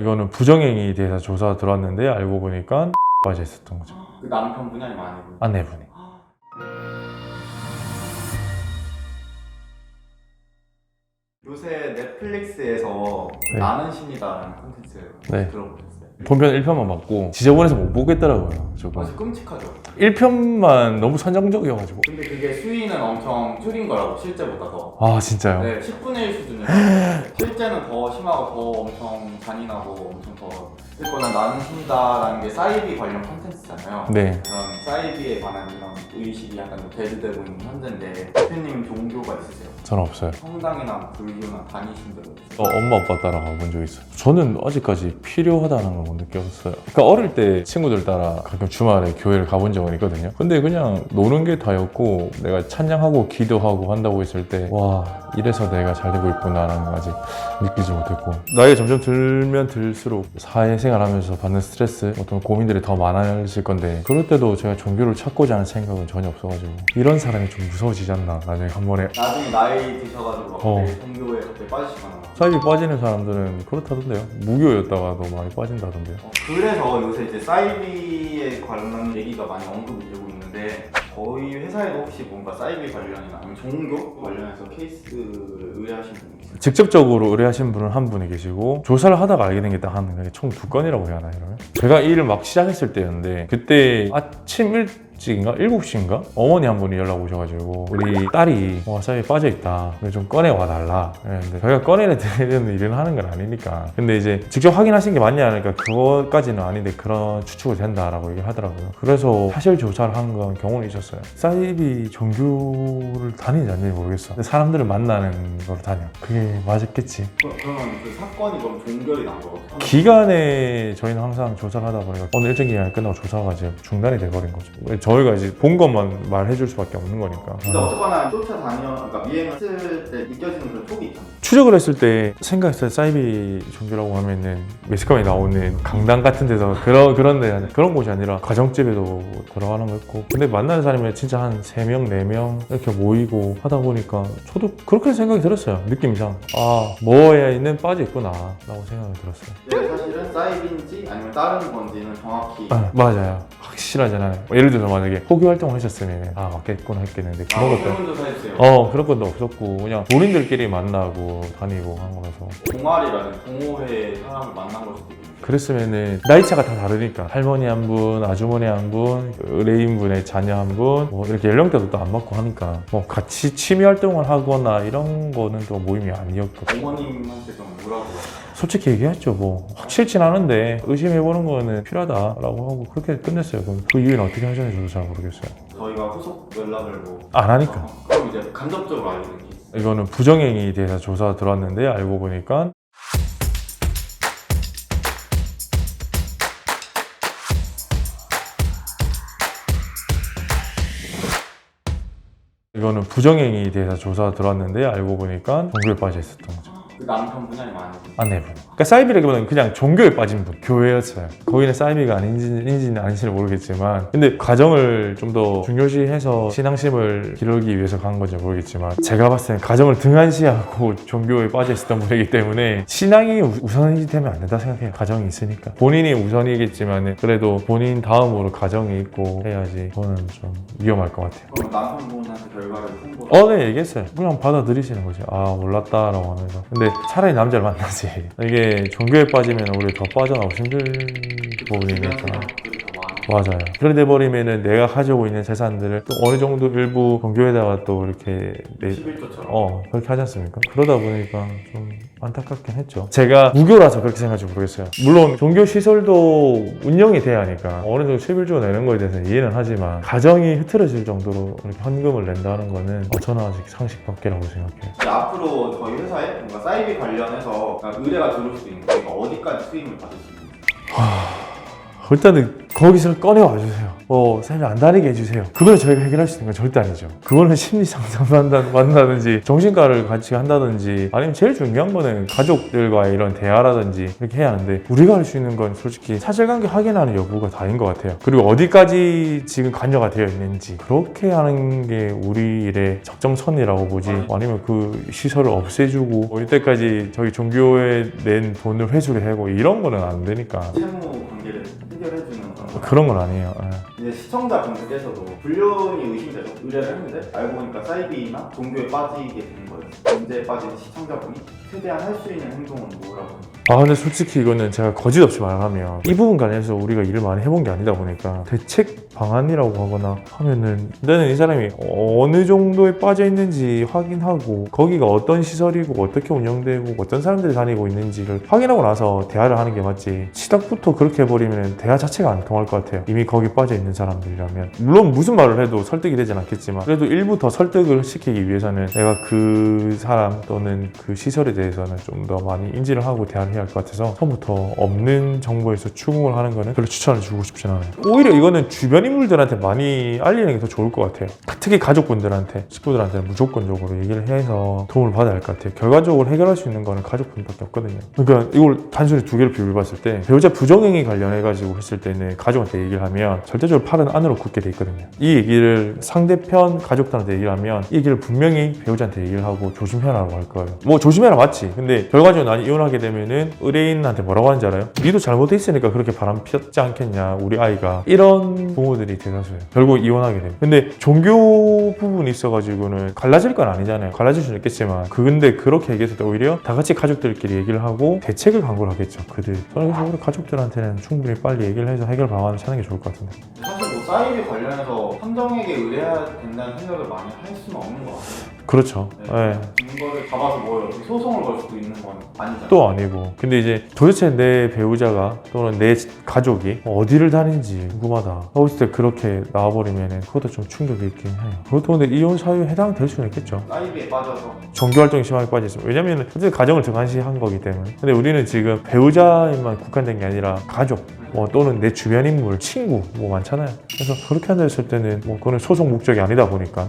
이거는 부정행위에 대해서 조사가 들어왔는데 알고 보니까 빠져 있었던 거죠. 그 남편분이 아니면 아내분? 아내분이. 요새 넷플릭스에서 네. 나는 신이다라는 콘텐츠 네. 들어보셨어요? 본편 1편만 봤고 지저분해서 못 보겠더라고요. 조금 아주 끔찍하죠. 1편만 너무 선정적이어가지고. 근데 그게 수위는 엄청 줄인 거라고 실제보다 더. 아 진짜요? 네, 10분의 1 수준이라고. 실제는 더 심하고 더 엄청 잔인하고 엄청 더. 이거는 나는 신이다라는 게 사이비 관련 콘텐츠잖아요. 네. 그런 사이비에 관한 이런 의식이 약간 대두되고 있는 현재인데 대표님 종교가 있으세요? 저는 없어요. 성당이나 불교나 다니신 적 있으세요? 엄마 아빠 따라 가본 적 있어요. 저는 아직까지 필요하다는 걸 못 느꼈어요. 그러니까 어릴 때 친구들 따라 가끔 주말에 교회를 가본 적은 있거든요. 근데 그냥 노는 게 다였고 내가 찬양하고 기도하고 한다고 했을 때 와 이래서 내가 잘 되고 있구나라는 걸 아직 느끼지 못했고 나이가 점점 들면 들수록 사회생활 하면서 받는 스트레스 어떤 고민들이 더 많아질 건데 그럴 때도 제가 종교를 찾고자 하는 생각은 전혀 없어가지고 이런 사람이 좀 무서워지지 않나 나중에 한 번에. 나중에 나이 드셔가지고 갑자기 종교에 갑자기 빠지시거나 사이비 빠지는 사람들은 그렇다던데요. 무교였다가도 많이 빠진다던데요. 그래서 요새 이제 사이비에 관련 얘기가 많이 언급이 되고 있는데 저희 회사에도 혹시 뭔가 사이비 관련이나 아니면 종교 관련해서 케이스를 의뢰하신 분이 있어요? 직접적으로 의뢰하신 분은 한 분이 계시고 조사를 하다가 알게 된 게 딱 한 총 2건이라고 해야 하나 이러면? 제가 이 일을 막 시작했을 때였는데 그때 아침 일찍인가? 7시인가? 어머니 한 분이 연락 오셔가지고 우리 딸이 사이비에 빠져있다 좀 꺼내와 달라. 근데 저희가 꺼내드리는 일은 하는 건 아니니까 근데 이제 직접 확인하신 게 맞냐 하니까 그것까지는 아닌데 그런 추측이 된다라고 얘기를 하더라고요. 그래서 사실 조사를 한 건 경우는 있었어요. 사이비 종교를 다니는지 아닌지 모르겠어. 근데 사람들을 만나는 걸 다녀. 그게 맞았겠지. 그러면 그 사건이 그럼 종결이 난 거예요? 기간에 저희는 항상 조사를 하다 보니까 어느 일정 기간이 끝나고 조사가 이제 중단이 돼버린 거죠. 저희가 이제 본 것만 말해줄 수밖에 없는 거니까. 근데 어쨌거나 그러니까 미행했을 때 느껴지는 그런 촉이 있잖아요. 추적을 했을 때 생각했을 때 사이비 종교라고 하면은 매스컴에 나오는 강당 같은 데서 그런 곳이 아니라 가정집에도 들어가는 거 있고 근데 만나는 사람이 진짜 한 3명, 4명 이렇게 모이고 하다 보니까 저도 그렇게 생각이 들었어요. 느낌상 뭐에는 빠져있구나 라고 생각이 들었어요. 이게 사실은 사이비인지 아니면 다른 건지는 정확히 맞아요. 확실하잖아요. 예를 들어서 만약에 포교 활동을 하셨으면 맞겠구나 했겠는데 그런 것도 설문조사해주세요. 그런 것도 없었고 그냥 본인들끼리 만나고 다니고 한 거라서 동아리라는 동호회 사람을 만난 걸 수도 있는데 그랬으면은 나이차가 다 다르니까 할머니 한 분, 아주머니 한 분, 의뢰인분의 자녀 한 분 이렇게 연령대도 또 안 맞고 하니까 같이 취미 활동을 하거나 이런 거는 또 모임이 아니었거든요. 부모님한테 좀 뭐라고 솔직히 얘기했죠. 확실치 않은데 의심해보는 거는 필요하다라고 하고 그렇게 끝냈어요. 그럼 그 이유는 어떻게 하셨는지 저도 잘 모르겠어요. 저희가 후속 연락을 안 하니까. 그럼 이제 간접적으로 알게 된 케이스. 이거는 부정행위에 대해서 조사가 들어왔는데 알고 보니까 이거는 부정행위에 대해서 조사가 들어왔는데 알고 보니까 종교에 빠져 있었던 거죠. 그 남편분이 아니면 아내분? 아내분. 그러니까 사이비라기보다는 그냥 종교에 빠진 분, 교회였어요. 거기는 사이비가 아닌지는 아닌지는 모르겠지만 근데 가정을 좀 더 중요시해서 신앙심을 기르기 위해서 간 건지 모르겠지만 제가 봤을 때는 가정을 등한시하고 종교에 빠져 있었던 분이기 때문에 신앙이 우선이 되면 안 된다 생각해요. 가정이 있으니까. 본인이 우선이겠지만 그래도 본인 다음으로 가정이 있고 해야지 저는 좀 위험할 것 같아요. 그럼 남편분한테 결과를 통보를 네, 얘기했어요. 그냥 받아들이시는 거지. 몰랐다라고 하면서. 근데 차라리 남자를 만나지. 이게 종교에 빠지면 우리 더 빠져나오기 힘들 부분이니까. 맞아요. 그래 돼버리면은 내가 가지고 있는 재산들을 또 어느 정도 일부 종교에다가 또 이렇게 11조처럼 그렇게 하지 않습니까? 그러다 보니까 좀 안타깝긴 했죠. 제가 무교라서 그렇게 생각할지 모르겠어요. 물론 종교 시설도 운영이 돼야 하니까 어느 정도 11조 내는 거에 대해서는 이해는 하지만 가정이 흐트러질 정도로 이렇게 헌금을 낸다는 거는 저는 아직 상식 밖이라고 생각해요. 앞으로 저희 회사에 뭔가 사이비 관련해서 의뢰가 들어올 수도 있는데 어디까지 수임을 받을 수 있는지 일단은 거기서 꺼내와 주세요. 쌤이 안 다니게 해주세요. 그걸 저희가 해결할 수 있는 건 절대 아니죠. 그거는 심리 상담을 만든다든지 정신과를 같이 한다든지 아니면 제일 중요한 거는 가족들과의 이런 대화라든지 이렇게 해야 하는데 우리가 할 수 있는 건 솔직히 사실관계 확인하는 여부가 다인 것 같아요. 그리고 어디까지 지금 관여가 되어 있는지 그렇게 하는 게 우리 일의 적정선이라고 보지 아니면 그 시설을 없애주고 이때까지 저희 종교에 낸 돈을 회수를 하고 이런 거는 안 되니까 채무 관계를 해결해주는 그런 건 아니에요. 이제 시청자분들께서도 불륜이 의심돼서 의뢰를 했는데 알고 보니까 사이비나 종교에 빠지게 된 거예요. 문제에 빠진 시청자분이 최대한 할 수 있는 행동은 뭐라고? 근데 솔직히 이거는 제가 거짓 없이 말하면 이 부분 관련해서 우리가 일을 많이 해본 게 아니다 보니까 대책 방안이라고 하거나 하면은 나는 이 사람이 어느 정도에 빠져 있는지 확인하고 거기가 어떤 시설이고 어떻게 운영되고 어떤 사람들이 다니고 있는지를 확인하고 나서 대화를 하는 게 맞지 시작부터 그렇게 해버리면 대화 자체가 안 통할 것 같아요. 이미 거기 빠져 있는 사람들이라면 물론 무슨 말을 해도 설득이 되진 않겠지만 그래도 일부 더 설득을 시키기 위해서는 내가 그 사람 또는 그 시설에 대해서는 좀 더 많이 인지를 하고 대화를 해야 할 것 같아서 처음부터 없는 정보에서 추궁을 하는 거는 별로 추천을 주고 싶진 않아요. 오히려 이거는 주변 인물들한테 많이 알리는 게 더 좋을 것 같아요. 특히 가족분들한테, 식구들한테는 무조건적으로 얘기를 해서 도움을 받아야 할 것 같아요. 결과적으로 해결할 수 있는 거는 가족분밖에 없거든요. 그러니까 이걸 단순히 두 개로 비교해 봤을 때 배우자 부정행위 관련해가지고 했을 때는 가족한테 얘기를 하면 절대적으로 팔은 안으로 굳게 돼 있거든요. 이 얘기를 상대편 가족들한테 얘기를 하면 이 얘기를 분명히 배우자한테 얘기를 하고 조심해라고 할 거예요. 뭐 조심해라 맞지. 근데 결과적으로 난 이혼하게 되면은 의뢰인한테 뭐라고 하는지 알아요? 니도 잘못돼 있으니까 그렇게 바람 피웠지 않겠냐 우리 아이가. 이런 부모들이 대다수예요. 결국 이혼하게 돼요. 근데 종교 부분이 있어가지고는 갈라질 건 아니잖아요. 갈라질 수는 있겠지만 근데 그렇게 얘기했을 때 오히려 다 같이 가족들끼리 얘기를 하고 대책을 강구를 하겠죠. 저는 그래서 우리 가족들한테는 충분히 빨리 얘기를 해서 해결 방안을 찾는 게 좋을 것 같은데. 사실 뭐 사이비 관련해서 함정에게 의뢰해야 된다는 생각을 많이 할 수는 없는 것 같아요. 그렇죠. 네. 증거를 잡아서 뭐 소송을 걸 수도 있는 건 아니잖아요. 또 아니고. 근데 이제 도대체 내 배우자가 또는 내 가족이 어디를 다니는지 궁금하다 하고 있을 때 그렇게 나와버리면 그것도 좀 충격이 있긴 해요. 그것도 근데 이혼 사유에 해당될 수는 있겠죠. 사이비에 빠져서 종교활동이 심하게 빠지죠. 왜냐면 어쨌든 가정을 등한시한 거기 때문에. 근데 우리는 지금 배우자에만 국한된 게 아니라 가족 또는 내 주변 인물, 친구 많잖아요. 그래서 그렇게 한다 했을 때는 그거는 소송 목적이 아니다 보니까